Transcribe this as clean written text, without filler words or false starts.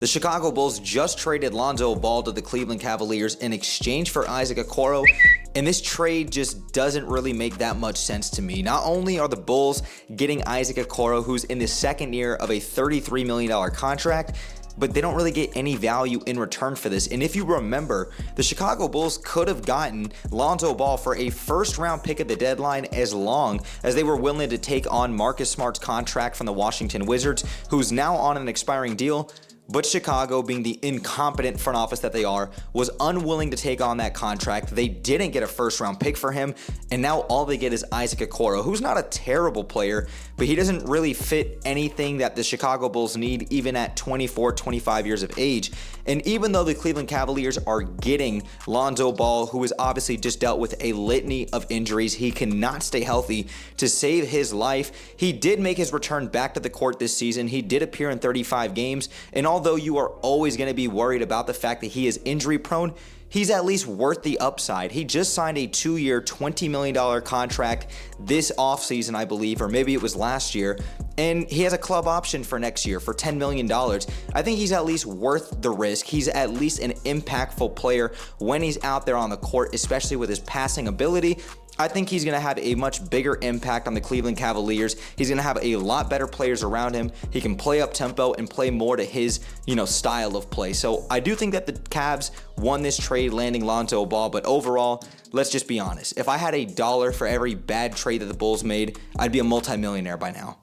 The Chicago Bulls just traded Lonzo Ball to the Cleveland Cavaliers in exchange for Isaac Okoro, and this trade just doesn't really make that much sense to me. Not only are the Bulls getting Isaac Okoro, who's in the second year of a $33 million contract, but they don't really get any value in return for this. And if you remember, the Chicago Bulls could have gotten Lonzo Ball for a first-round pick at the deadline as long as they were willing to take on Marcus Smart's contract from the Washington Wizards, who's now on an expiring deal. But Chicago, being the incompetent front office that they are, was unwilling to take on that contract. They didn't get a first-round pick for him, and now all they get is Isaac Okoro, who's not a terrible player, but he doesn't really fit anything that the Chicago Bulls need, even at 24, 25 years of age. And even though the Cleveland Cavaliers are getting Lonzo Ball, who has obviously just dealt with a litany of injuries, he cannot stay healthy to save his life. He did make his return back to the court this season. He did appear in 35 games, and although you are always going to be worried about the fact that he is injury prone, he's at least worth the upside. He just signed a 2-year, $20 million contract this offseason, I believe, or maybe it was last year, and he has a club option for next year for $10 million. I think he's at least worth the risk. He's at least an impactful player when he's out there on the court, especially with his passing ability. I think he's going to have a much bigger impact on the Cleveland Cavaliers. He's going to have a lot better players around him. He can play up tempo and play more to his, style of play. So I do think that the Cavs won this trade landing Lonzo Ball, but overall, let's just be honest. If I had $1 for every bad trade that the Bulls made, I'd be a multimillionaire by now.